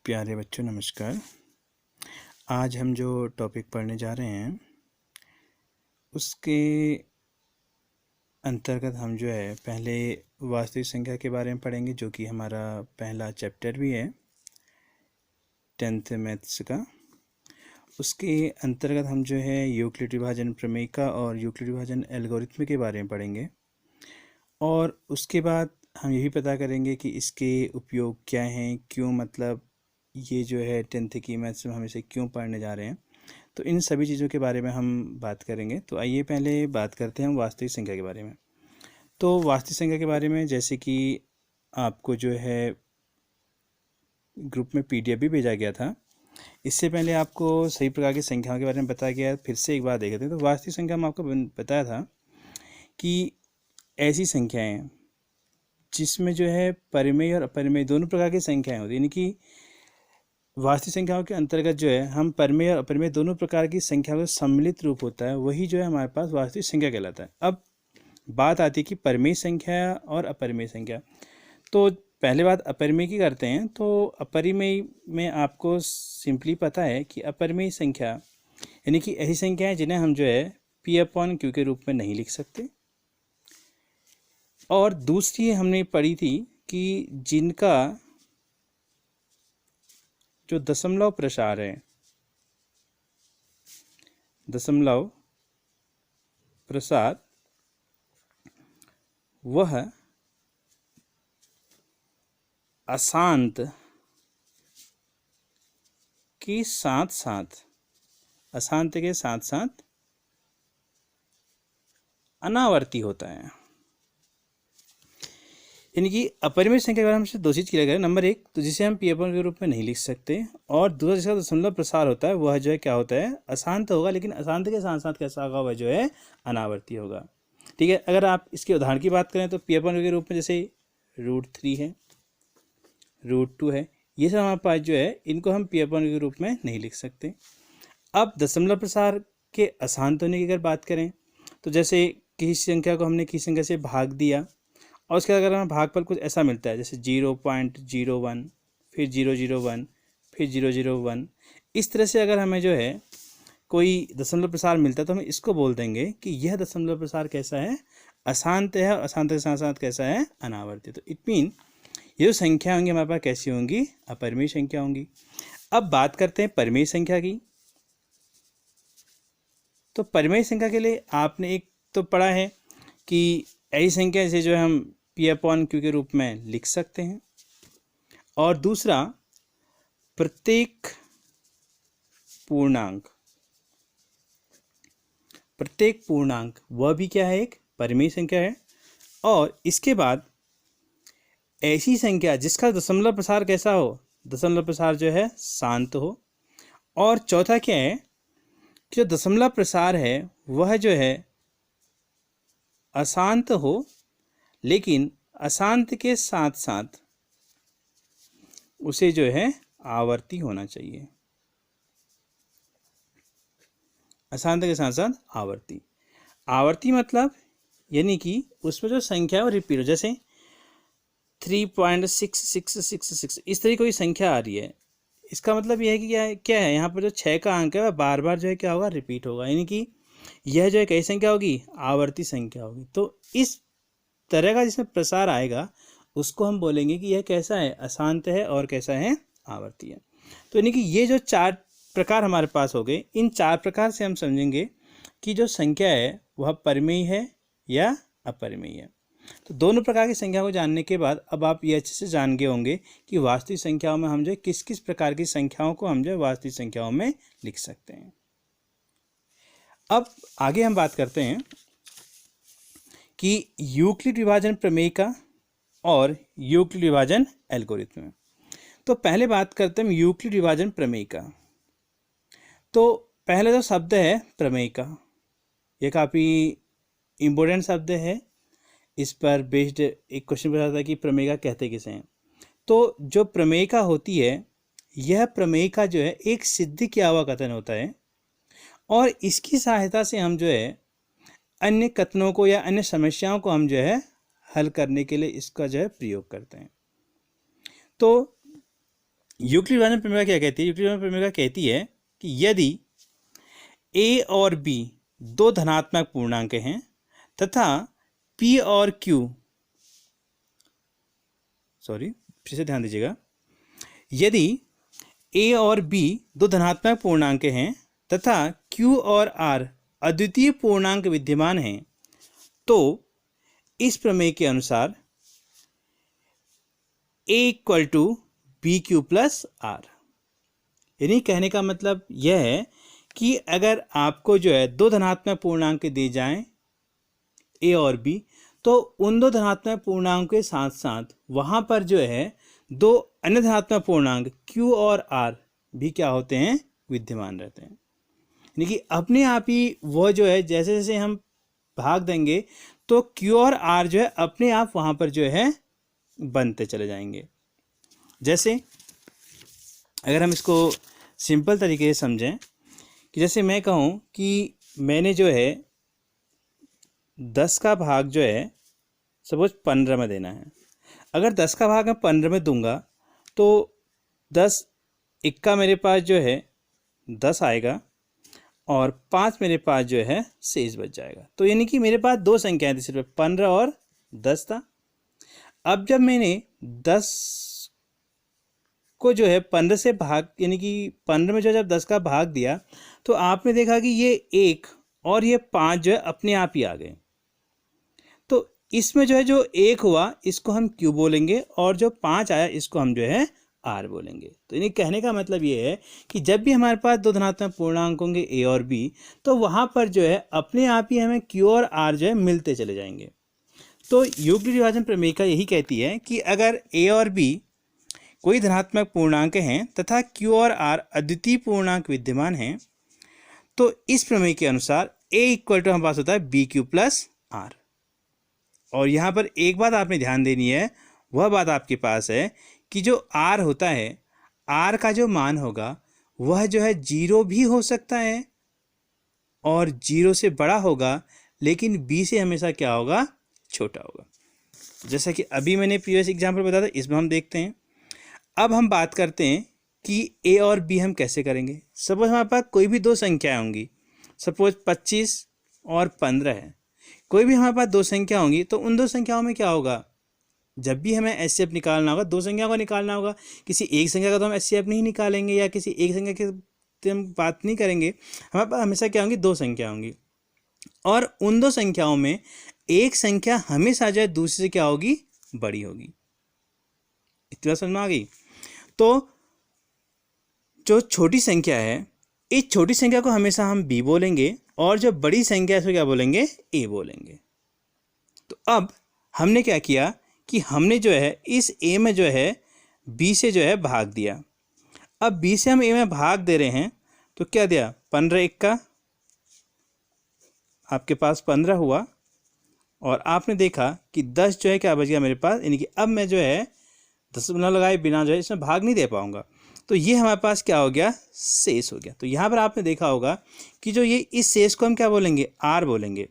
प्यारे बच्चों नमस्कार। आज हम जो टॉपिक पढ़ने जा रहे हैं उसके अंतर्गत हम जो है पहले वास्तविक संख्या के बारे में पढ़ेंगे, जो कि हमारा पहला चैप्टर भी है 10th मैथ्स का। उसके अंतर्गत हम जो है यूक्लिड विभाजन प्रमेय और यूक्लिड विभाजन एल्गोरिथ्म के बारे में पढ़ेंगे, और उसके बाद हम यही पता करेंगे कि इसके उपयोग क्या हैं, क्यों मतलब ये जो है 10th की मैथ्स में हम इसे क्यों पढ़ने जा रहे हैं। तो इन सभी चीज़ों के बारे में हम बात करेंगे। तो आइए पहले बात करते हैं हम वास्तविक संख्या के बारे में। तो वास्तविक संख्या के बारे में जैसे कि आपको जो है ग्रुप में PDF भी भेजा गया था, इससे पहले आपको सही प्रकार की संख्याओं के बारे में बताया गया है। फिर से एक बार देखते हैं। तो वास्तविक संख्या में आपको बताया था कि ऐसी संख्याएं जिसमें जो है परिमेय और अपरिमेय दोनों प्रकार की संख्याएं होती हैं, यानी कि वास्तविक संख्याओं के अंतर्गत जो है हम परिमेय और अपरिमेय दोनों प्रकार की संख्या का सम्मिलित रूप होता है, वही जो है हमारे पास वास्तविक संख्या कहलाता है। अब बात आती है कि परिमेय संख्या और अपरिमेय संख्या। तो पहले बात अपरिमेय की करते हैं। तो अपरिमेय में आपको सिंपली पता है कि अपरिमेय संख्या यानी कि ऐसी संख्याएं जिन्हें हम जो है P/Q के रूप में नहीं लिख सकते। और दूसरी हमने पढ़ी थी कि जिनका जो दशमलव प्रसार है, दशमलव प्रसार वह अशांत के साथ साथ अनावर्ती होता है। यानी कि अपरिमेय संख्या के बारे में हमसे दो चीज़ किया गया है। नंबर एक, तो जिसे हम P/Q के रूप में नहीं लिख सकते, और दूसरा जिसका दशमलव प्रसार होता है वह जो है क्या होता है, अशांत होगा, लेकिन अशांत के साथ साथ कैसा होगा, वह जो है अनावर्ती होगा। ठीक है। अगर आप इसके उदाहरण की बात करें तो P/Q के रूप में जैसे √3 है, √2 है, ये सब हमारे पास जो है इनको हम P/Q के रूप में नहीं लिख सकते। अब दशमलव प्रसार के अशांत होने की अगर बात करें तो जैसे किसी संख्या को हमने किसी संख्या से भाग दिया और उसके अगर हमें भागफल कुछ ऐसा मिलता है जैसे 0.01, फिर 001, फिर 001, इस तरह से अगर हमें जो है कोई दशमलव प्रसार मिलता है तो हम इसको बोल देंगे कि यह दशमलव प्रसार कैसा है, अशांत है, और अशांत के साथ साथ कैसा है, अनावर्ती। तो इट मीन ये जो संख्या होंगी हमारे पास कैसी होंगी, अपरिमेय संख्या होंगी। अब बात करते हैं परिमेय संख्या की। तो परिमेय संख्या के लिए आपने एक तो पढ़ा है कि ऐसी संख्या से जो है हम P/Q के रूप में लिख सकते हैं, और दूसरा प्रत्येक पूर्णांक वह भी क्या है, एक परिमेय संख्या है। और इसके बाद ऐसी संख्या जिसका दशमलव प्रसार कैसा हो, दशमलव प्रसार जो है शांत हो। और चौथा क्या है कि जो दशमलव प्रसार है वह जो है अशांत हो, लेकिन अशांत के साथ साथ उसे जो है आवर्ती होना चाहिए, अशांत के साथ साथ आवर्ती। आवर्ती मतलब यानी कि उसमें जो संख्या है वो रिपीट हो, जैसे 3.6666 इस तरह की कोई संख्या आ रही है। इसका मतलब यह है कि क्या है यहाँ पर जो 6 का अंक है वह बार बार जो है क्या होगा, रिपीट होगा, यानी कि यह जो है कैसी संख्या होगी, आवर्ती संख्या होगी। तो इस तरह का जिसमें प्रसार आएगा उसको हम बोलेंगे कि यह कैसा है, अशांत है, और कैसा है, आवर्ती है। तो यानी कि ये जो 4 प्रकार हमारे पास हो गए, इन 4 प्रकार से हम समझेंगे कि जो संख्या है वह परिमेय है या अपरिमेय है। तो दोनों प्रकार की संख्या को जानने के बाद अब आप ये अच्छे से जान गए होंगे कि वास्तविक संख्याओं में हम जो किस किस प्रकार की संख्याओं को हम जो वास्तविक संख्याओं में लिख सकते हैं। अब आगे हम बात करते हैं कि यूक्लिड विभाजन प्रमेय का और यूक्लिड विभाजन एल्गोरिथ्म। तो पहले बात करते हैं यूक्लिड विभाजन प्रमेय का। तो पहले जो शब्द है प्रमेय का, यह काफ़ी इम्पोर्टेंट शब्द है। इस पर बेस्ड एक क्वेश्चन पूछा था कि प्रमेयिका कहते किसे हैं। तो जो प्रमेयिका होती है, यह प्रमेयिका जो है एक सिद्ध किया हुआ कथन होता है, और इसकी सहायता से हम जो है अन्य कथनों को या अन्य समस्याओं को हम जो है हल करने के लिए इसका जो है प्रयोग करते हैं। तो यूक्लिड विभाजन प्रमेय क्या कहती है? यूक्लिड विभाजन प्रमेय कहती है कि यदि ए और बी दो धनात्मक पूर्णांक हैं तथा पी और क्यू, सॉरी फिर से ध्यान दीजिएगा, यदि ए और बी दो धनात्मक पूर्णांक हैं तथा क्यू और आर अद्वितीय पूर्णांक विद्यमान हैं, तो इस प्रमेय के अनुसार A equal to B Q plus R. यानी कहने का मतलब यह है कि अगर आपको जो है दो धनात्मक पूर्णांक दी जाएं ए और बी, तो उन दो धनात्मक पूर्णांक के साथ साथ वहाँ पर जो है दो अन्य धनात्मक पूर्णांक क्यू और आर भी क्या होते हैं? विद्यमान रहते हैं। यानी कि अपने आप ही वह जो है जैसे जैसे हम भाग देंगे तो क्यू और आर जो है अपने आप वहाँ पर जो है बनते चले जाएंगे। जैसे अगर हम इसको सिंपल तरीके से समझें कि जैसे मैं कहूँ कि मैंने जो है 10 का भाग जो है सपोज 15 में देना है। अगर 10 का भाग मैं 15 में दूंगा तो 10 इक्का मेरे पास जो है 10 आएगा और 5 मेरे पास जो है शेष बच जाएगा। तो यानी कि मेरे पास दो संख्याएं थी, सिर्फ 15 और 10 था। अब जब मैंने 10 को जो है 15 से भाग, यानी कि 15 में जो जब 10 का भाग दिया तो आपने देखा कि ये 1 और ये 5 जो है अपने आप ही आ गए। तो इसमें जो है जो 1 हुआ इसको हम क्यू बोलेंगे और जो 5 आया इसको हम जो है आर बोलेंगे। तो यानी कहने का मतलब ये है कि जब भी हमारे पास दो धनात्मक पूर्णांक होंगे ए और बी, तो वहाँ पर जो है अपने आप ही हमें क्यू और आर जो है मिलते चले जाएंगे। तो यूक्लिड विभाजन प्रमेय यही कहती है कि अगर ए और बी कोई धनात्मक पूर्णांक हैं तथा क्यू और आर अद्वितीय पूर्णांक विद्यमान हैं, तो इस प्रमेय के अनुसार ए इक्वल टू हमारे पास होता है बी क्यू प्लस आर। और यहाँ पर एक बात आपने ध्यान देनी है, वह बात आपके पास है कि जो आर होता है, आर का जो मान होगा वह जो है 0 भी हो सकता है और 0 से बड़ा होगा, लेकिन बी से हमेशा क्या होगा? छोटा होगा। जैसा कि अभी मैंने प्रीवियस एग्जाम्पल बताया था, इसमें हम देखते हैं। अब हम बात करते हैं कि ए और बी हम कैसे करेंगे। सपोज हमारे पास कोई भी दो संख्याएं होंगी, सपोज 25 और 15 है। कोई भी हमारे पास दो संख्या होंगी तो उन दो संख्याओं में क्या होगा? जब भी हमें एचसीएफ निकालना होगा, दो संख्या को निकालना होगा। किसी एक संख्या का तो हम एचसीएफ नहीं निकालेंगे या किसी एक संख्या की हम बात नहीं करेंगे। हमारे पास हमेशा क्या होंगी? दो संख्या होंगी और उन दो संख्याओं में एक संख्या हमेशा जो है दूसरी से क्या होगी? बड़ी होगी। इतनी बात समझ में आ गई? तो जो छोटी संख्या है, इस छोटी संख्या को हमेशा हम बी बोलेंगे और जो बड़ी संख्या है इसको क्या बोलेंगे? ए बोलेंगे। तो अब हमने क्या किया कि हमने जो है इस ए में जो है बी से जो है भाग दिया। अब बी से हम ए में भाग दे रहे हैं तो क्या दिया? 15 इक्का आपके पास 15 हुआ और आपने देखा कि 10 जो है क्या बच गया मेरे पास, यानी कि अब मैं जो है दशमलव लगाए बिना जो है इसमें भाग नहीं दे पाऊंगा। तो ये हमारे पास क्या हो गया? शेष हो गया। तो यहाँ पर आपने देखा होगा कि जो ये इस शेष को हम क्या बोलेंगे? आर बोलेंगे।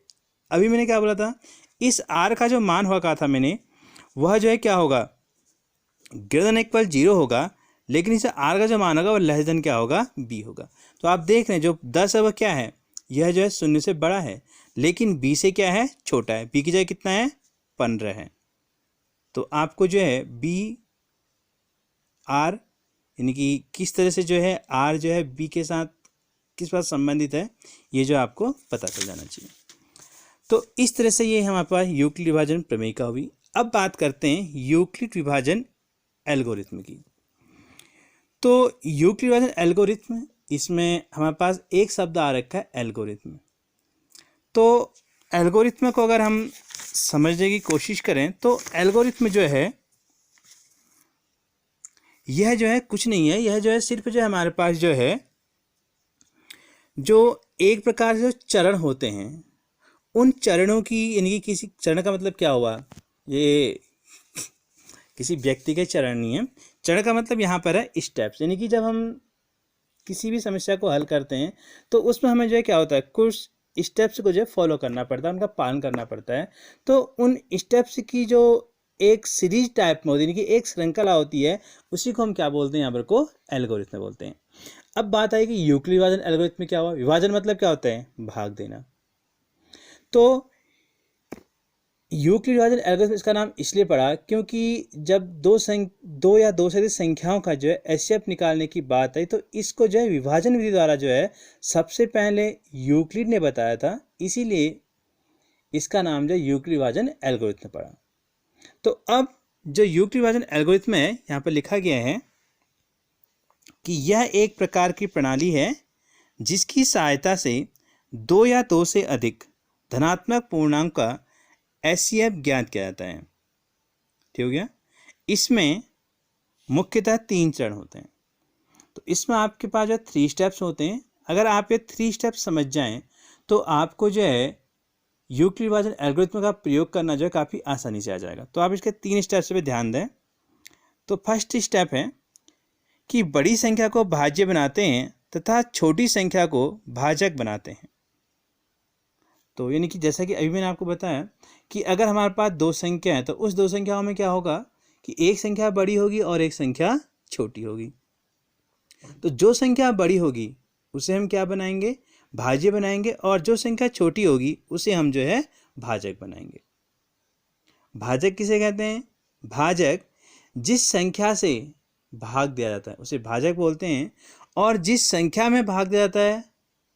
अभी मैंने क्या बोला था? इस आर का जो मान हुआ कहा था मैंने, वह जो है क्या होगा? ग्रेटर देन इक्वल 0 होगा, लेकिन इसे आर का जो मान होगा वह लेस देन क्या होगा? बी होगा। तो आप देख रहे हैं जो 10 है वह क्या है? यह जो है 0 से बड़ा है, लेकिन बी से क्या है? छोटा है। बी की जगह कितना है? 15 है। तो आपको जो है बी आर, यानी कि किस तरह से जो है आर जो है बी के साथ किस बात संबंधित है, ये जो आपको पता चल जाना चाहिए। तो इस तरह से ये हमारे पास यूक्लिड विभाजन प्रमेय का हुई। अब बात करते हैं यूक्लिड विभाजन एल्गोरिथम की। तो यूक्लिड विभाजन एल्गोरिथम, इसमें हमारे पास एक शब्द आ रखा है एल्गोरिथम। तो एल्गोरिथम को अगर हम समझने की कोशिश करें तो एल्गोरिथम जो है यह जो है कुछ नहीं है, यह जो है सिर्फ जो हमारे पास जो है जो एक प्रकार से चरण होते हैं, उन चरणों की, यानी कि किसी चरण का मतलब क्या हुआ? ये किसी व्यक्ति के चरण नहीं है। चरण का मतलब यहाँ पर है स्टेप्स, यानी कि जब हम किसी भी समस्या को हल करते हैं तो उसमें हमें जो है क्या होता है? कुछ स्टेप्स को जो है फॉलो करना पड़ता है, उनका पालन करना पड़ता है। तो उन स्टेप्स की जो एक सीरीज टाइप में होती है, यानी कि एक श्रृंखला होती है, उसी को हम क्या बोलते हैं यहाँ पर को एल्गोरिथम बोलते हैं। अब बात आई कि यूक्लिड विभाजन एल्गोरिथम में क्या हुआ, विभाजन मतलब क्या होता है, भाग देना। तो यूक्लिड विभाजन एल्गोरिथम इसका नाम इसलिए पड़ा क्योंकि जब दो या दो से अधिक संख्याओं का जो है एचसीएफ निकालने की बात आई, तो इसको जो है विभाजन विधि द्वारा जो है सबसे पहले यूक्लिड ने बताया था, इसीलिए इसका नाम जो है यूक्लिड विभाजन एल्गोरिथम पड़ा। तो अब जो यूक्लिड विभाजन एल्गोरिथम है यहाँ पर लिखा गया है कि यह एक प्रकार की प्रणाली है जिसकी सहायता से दो या दो से अधिक धनात्मक पूर्णांक का एचसीएफ ज्ञात किया जाता है। ठीक हो गया। इसमें मुख्यतः 3 चरण होते हैं। तो इसमें आपके पास जो 3 स्टेप्स होते हैं। अगर आप ये 3 स्टेप्स समझ जाएं तो आपको जो है यूक्लिड विभाजन एल्गोरिथम का प्रयोग करना जो है काफ़ी आसानी से आ जाएगा। तो आप इसके 3 स्टेप्स पे ध्यान दें। तो फर्स्ट स्टेप है कि बड़ी संख्या को भाज्य बनाते हैं तथा छोटी संख्या को भाजक बनाते हैं। तो यानी कि जैसा कि अभी मैंने आपको बताया कि अगर हमारे पास 2 संख्या है तो उस 2 संख्याओं में क्या होगा कि एक संख्या बड़ी होगी और एक संख्या छोटी होगी। तो जो संख्या बड़ी होगी उसे हम क्या बनाएंगे, भाज्य बनाएंगे, और जो संख्या छोटी होगी उसे हम जो है भाजक बनाएंगे। भाजक किसे कहते हैं, भाजक जिस संख्या से भाग दिया जाता है उसे भाजक बोलते हैं, और जिस संख्या में भाग दिया जाता है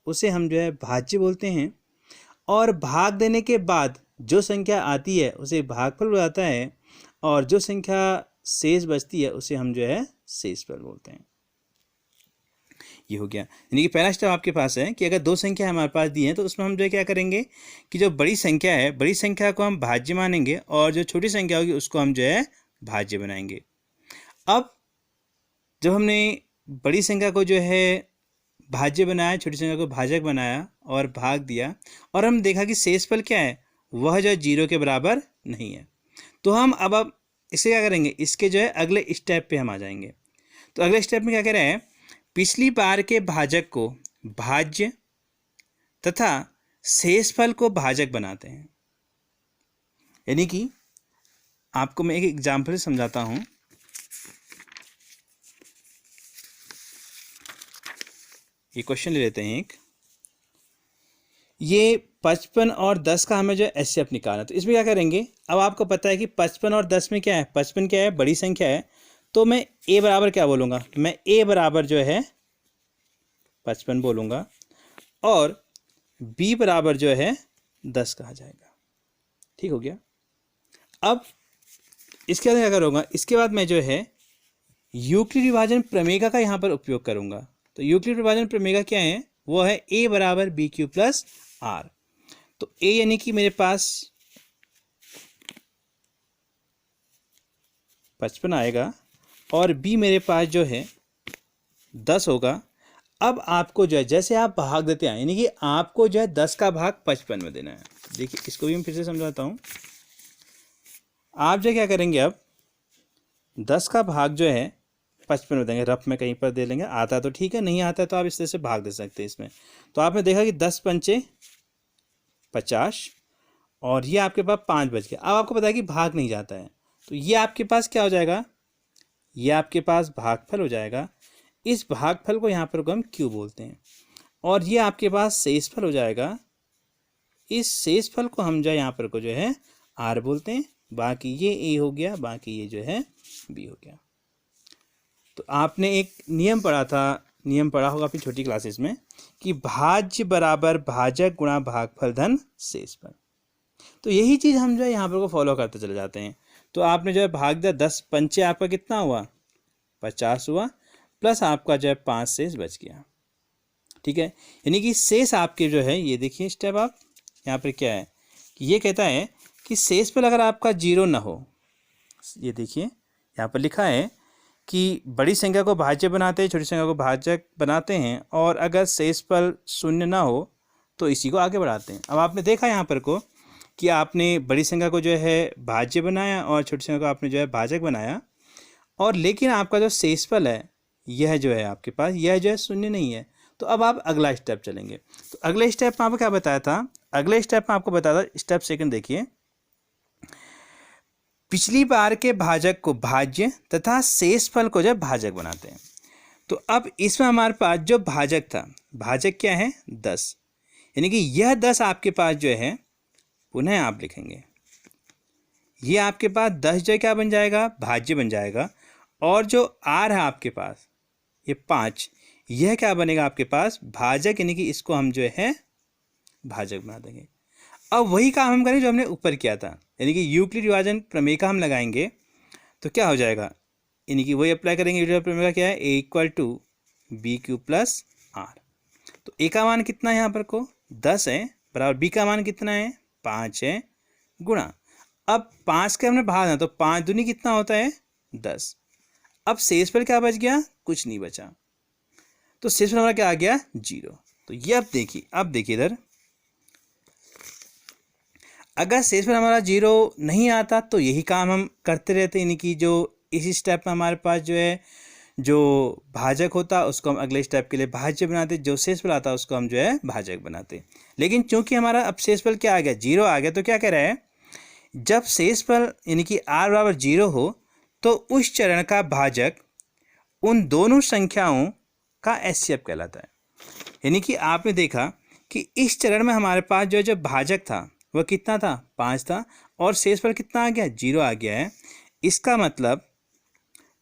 उसे हम जो है भाज्य बोलते हैं, और भाग देने के बाद जो संख्या आती है उसे भागफल बताता है, और जो संख्या शेष बचती है उसे हम जो है शेषफल बोलते हैं। ये हो गया। यानी कि पहला स्टेप आपके पास है कि अगर 2 संख्या हमारे पास दी है तो उसमें हम जो है क्या करेंगे कि जो बड़ी संख्या है, बड़ी संख्या को हम भाज्य मानेंगे, और जो छोटी संख्या होगी उसको हम जो है भाज्य बनाएंगे। अब जब हमने बड़ी संख्या को जो है भाज्य बनाया, छोटी संख्या को भाजक बनाया और भाग दिया, और हम देखा कि शेषफल क्या है, वह जो 0 के बराबर नहीं है, तो हम अब इसे क्या करेंगे, इसके जो है अगले स्टेप पे हम आ जाएंगे। तो अगले स्टेप में क्या कह रहे हैं, पिछली बार के भाजक को भाज्य तथा शेषफल को भाजक बनाते हैं। यानी कि आपको मैं एक एग्जाम्पल से समझाता हूं। ये क्वेश्चन ले लेते हैं एक, ये 55 और 10 का हमें जो है एचसीएफ निकालना। तो इसमें क्या करेंगे, अब आपको पता है कि 55 और 10 में क्या है, 55 क्या है, बड़ी संख्या है, तो मैं a बराबर क्या बोलूँगा, मैं a बराबर जो है 55 बोलूँगा, और b बराबर जो है 10 कहा जाएगा। ठीक हो गया। अब इसके बाद क्या करूँगा, इसके बाद मैं जो है यूक्लिड विभाजन प्रमेय का यहाँ पर उपयोग करूँगा। तो यूक्लिड विभाजन प्रमेय क्या है, वो है a बराबर बी क्यू प्लस आर। तो a यानी कि मेरे पास 55 आएगा और b मेरे पास जो है 10 होगा। अब आपको जो है जैसे आप भाग देते हैं, यानी कि आपको जो है 10 का भाग 55 में देना है। देखिए इसको भी मैं फिर से समझाता हूँ। आप जो क्या करेंगे, अब 10 का भाग जो है 55 में देंगे, रफ में कहीं पर दे लेंगे, आता है तो ठीक है, नहीं आता है तो आप इस तरह से भाग दे सकते हैं इसमें। तो आपने देखा कि 10 पंचे 50 और ये आपके पास 5 बच गया। अब आपको पता है कि भाग नहीं जाता है, तो ये आपके पास क्या हो जाएगा, ये आपके पास भागफल हो जाएगा। इस भागफल को यहाँ पर हम क्यू बोलते हैं, और ये आपके पास शेषफल हो जाएगा। इस शेषफल को हम जो यहाँ पर को जो है आर बोलते हैं। बाकी ये ए हो गया, बाकी ये जो है बी हो गया। तो आपने एक नियम पढ़ा था, नियम पढ़ा होगा अपनी छोटी क्लासेस में कि भाज्य बराबर भाजक गुणा भागफल धन शेषफल। तो यही चीज़ हम जो है यहाँ पर को फॉलो करते चले जाते हैं। तो आपने जो है भाग दिया, 10 पंचे आपका कितना हुआ, 50 हुआ, प्लस आपका जो है 5 शेष बच गया। ठीक है, यानी कि शेष आपके जो है, ये देखिए स्टेप आप यहाँ पर क्या है कि ये कहता है कि शेषफल अगर आपका 0 ना हो, ये देखिए यहाँ पर लिखा है कि बड़ी संख्या को भाज्य बनाते हैं, छोटी संख्या को भाजक बनाते हैं, और अगर शेषफल 0 ना हो तो इसी को आगे बढ़ाते हैं। अब आपने देखा यहाँ पर को कि आपने बड़ी संख्या को जो है भाज्य बनाया और छोटी संख्या को आपने जो है भाजक बनाया, और लेकिन आपका जो शेषफल है यह जो है आपके पास, यह जो है 0 नहीं है। तो अब आप अगला स्टेप चलेंगे। तो अगले स्टेप में आपको क्या बताया था, अगले स्टेप में आपको बताया था, स्टेप सेकंड देखिए, पिछली बार के भाजक को भाज्य तथा शेषफल को जब भाजक बनाते हैं। तो अब इसमें हमारे पास जो भाजक था, भाजक क्या है 10, यानी कि यह 10 आपके पास जो है पुनः आप लिखेंगे, ये आपके पास 10 जो क्या बन जाएगा, भाज्य बन जाएगा। और जो आर है आपके पास ये 5, यह क्या बनेगा आपके पास भाजक, यानी कि इसको हम जो है भाजक बना देंगे। अब वही काम हम करें जो हमने ऊपर किया था, यानी कि यूक्लिड विभाजन प्रमेय का हम लगाएंगे। तो क्या हो जाएगा, यानी कि वही अप्लाई करेंगे। यूक्लिड प्रमेय का क्या है, A equal to B Q plus R. तो ए का मान कितना है यहाँ पर को 10 है, बराबर बी का मान कितना है 5 है, गुणा अब 5 के हमने भाग ना, तो 5 दूनी कितना होता है 10। अब शेष पर क्या बच गया, कुछ नहीं बचा, तो शेष पर हमारा क्या आ गया 0। तो ये अब देखिए इधर, अगर शेष पर हमारा 0 नहीं आता तो यही काम हम करते रहते, यानी कि जो इसी स्टेप में हमारे पास जो है जो भाजक होता उसको हम अगले स्टेप के लिए भाज्य बनाते, जो शेषफल आता उसको हम जो है भाजक बनाते। लेकिन चूंकि हमारा अब शेषफल क्या आ गया 0 आ गया, तो क्या कह रहा है, जब शेषफल यानी कि r बराबर 0 हो तो उस चरण का भाजक उन दोनों संख्याओं का एचसीएफ कहलाता है। यानी कि आपने देखा कि इस चरण में हमारे पास जो भाजक था वह कितना था 5 था, और शेषफल कितना आ गया 0 आ गया है। इसका मतलब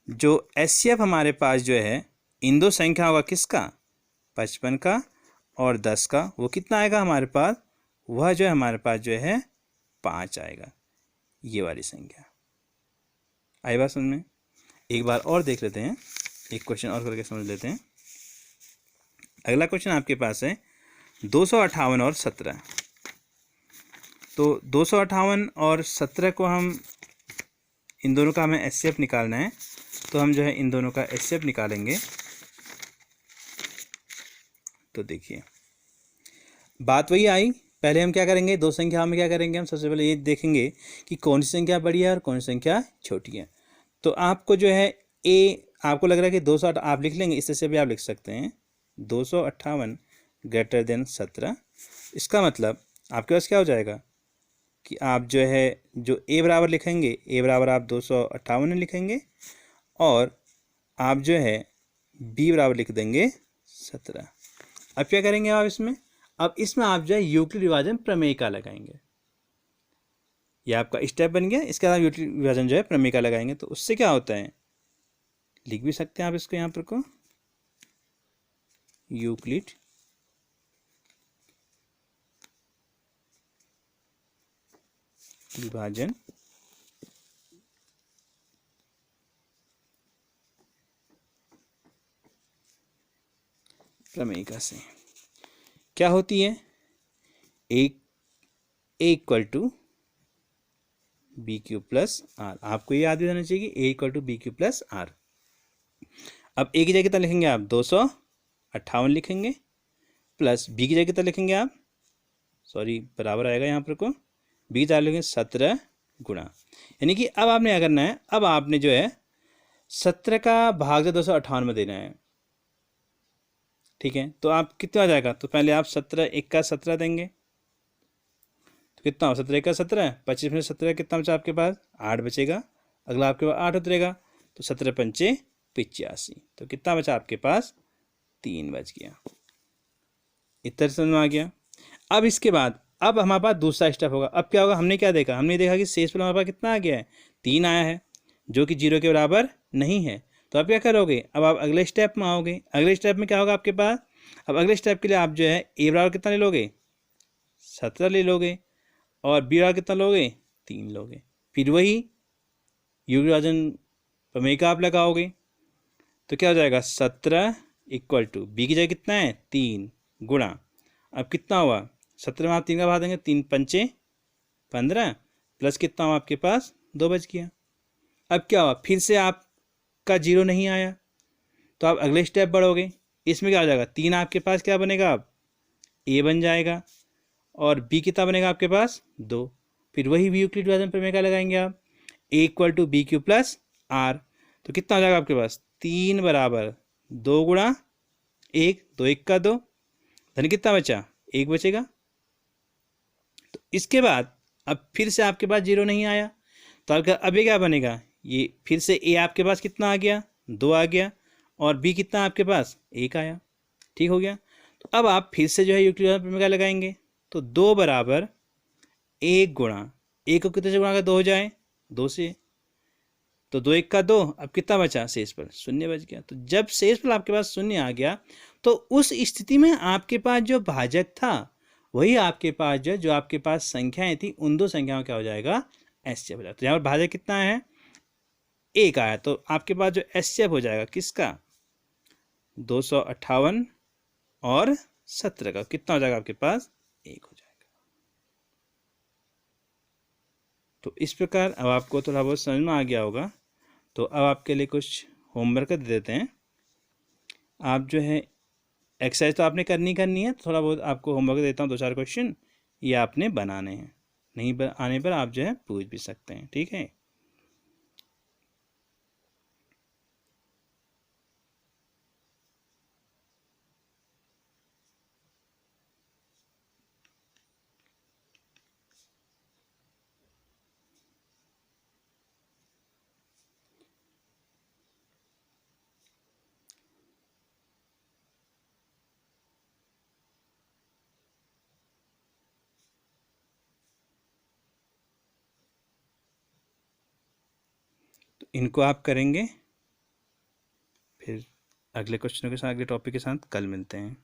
जो एचसीएफ हमारे पास जो है इन दो संख्याओं का किसका 55 का और 10 का, वो कितना आएगा हमारे पास, वह जो है हमारे पास जो है 5 आएगा, ये वाली संख्या। आई बात समझ में। एक बार और देख लेते हैं, एक क्वेश्चन और करके समझ लेते हैं। अगला क्वेश्चन आपके पास है 258 और 17। तो 258 और 17 को हम इन दोनों का हमें एचसीएफ निकालना है, तो हम जो है इन दोनों का एचसीएफ निकालेंगे। तो देखिए बात वही आई, पहले हम क्या करेंगे, दो संख्याओं में क्या करेंगे, हम सबसे पहले ये देखेंगे कि कौन सी संख्या बड़ी है और कौन सी संख्या छोटी है। तो आपको जो है ए, आपको लग रहा है कि 208 आप लिख लेंगे, इससे से भी आप लिख सकते हैं 258 ग्रेटर देन 17। इसका मतलब आपके पास क्या हो जाएगा कि आप जो है जो ए बराबर लिखेंगे, ए बराबर आप 258 लिखेंगे, और आप जो है बी बराबर लिख देंगे 17। अब क्या करेंगे आप इसमें, अब इसमें आप जो है यूक्लिड विभाजन प्रमेय का लगाएंगे। यह आपका स्टेप बन गया, इसके बाद यूक्लिड विभाजन जो है प्रमेय का लगाएंगे। तो उससे क्या होता है, लिख भी सकते हैं आप इसको यहाँ पर को, यूक्लिड विभाजन प्रमेयिका से क्या होती है, A equal to B Q plus R. आपको ये याद रहना चाहिए कि A equal to B Q plus R. अब ए की जगह कितना लिखेंगे आप 258 लिखेंगे, प्लस बी की जगह कितना लिखेंगे आप, सॉरी बराबर आएगा यहाँ पर को, बी की जगह लिखेंगे 17 गुणा, यानी कि अब आपने क्या करना है, अब आपने जो है 17 का भाग 258 में देना है। ठीक है, तो आप कितना आ जाएगा, तो पहले आप 17 1 का 17 देंगे, तो कितना हो 17 1 का 17, 25 में 17 कितना बचा आपके पास 8 बचेगा, अगला आपके पास 8 उतरेगा, तो 17 पंचे 85, तो कितना बचा आपके पास 3 बच गया। इतना समझ में आ गया। अब इसके बाद अब हमारे पास दूसरा स्टेप होगा। अब क्या होगा, हमने क्या देखा, हमने देखा कि शेषफल हमारे पास कितना आ गया है 3 आया है, जो कि 0 के बराबर नहीं है। तो आप क्या करोगे, अब आप अगले स्टेप में आओगे। अगले स्टेप में क्या होगा आपके पास, अब अगले स्टेप के लिए आप जो है ए बराबर कितना ले लोगे 17 ले लोगे, और बी बराबर कितना लोगे 3 लोगे, फिर वही यूक्लिड विभाजन प्रमेय का आप लगाओगे। तो क्या हो जाएगा 17 इक्वल टू बी की जगह कितना है 3 गुणा, अब कितना हुआ 17 में आप 3 का भाग देंगे, 3 पंचे 15, प्लस कितना हुआ आपके पास 2 बच गया। अब क्या हुआ, फिर से आपका 0 नहीं आया, तो आप अगले स्टेप बढ़ोगे। इसमें क्या हो जाएगा 3 आपके पास क्या बनेगा, अब ए बन जाएगा, और बी कितना बनेगा आपके पास 2, फिर वही यूक्लिड विभाजन प्रमेय का लगाएंगे आप, A equal to B Q plus R. तो कितना हो जाएगा आपके पास 3 बराबर 2 गुणा 1, 2 1 का 2, धन कितना बचा 1 बचेगा। तो इसके बाद अब फिर से आपके पास 0 नहीं आया, तो आपका अभी क्या बनेगा, ये फिर से ए आपके पास कितना आ गया, 2 आ गया, और बी कितना आपके पास 1 आया। ठीक हो गया। तो अब आप फिर से जो है यूक्लिडियन प्रमेय लगाएंगे, तो 2 बराबर 1 गुणा, 1 को कितने से गुणा कर 2 हो जाए, 2 से, तो 2 1 का 2, अब कितना बचा, शेषफल 0 बच गया। तो जब शेषफल आपके पास 0 आ गया, तो उस स्थिति में आपके पास जो भाजक था वही आपके पास जो आपके पास संख्याएं थी उन दो संख्याओं क्या हो जाएगा, एससीएफ हो जाएगा। तो यहाँ पर भाजक कितना है, 1 आया, तो आपके पास जो एससीएफ हो जाएगा किसका, 258 और 17 का कितना हो जाएगा आपके पास, 1 हो जाएगा। तो इस प्रकार अब आपको थोड़ा बहुत समझ में आ गया होगा। तो अब आपके लिए कुछ होमवर्क दे देते हैं। आप जो है एक्सरसाइज तो आपने करनी है, थोड़ा बहुत आपको होमवर्क देता हूँ, 2-4 क्वेश्चन ये आपने बनाने हैं, नहीं आने पर आप जो है पूछ भी सकते हैं। ठीक है। तो इनको आप करेंगे, फिर अगले क्वेश्चनों के साथ, अगले टॉपिक के साथ कल मिलते हैं।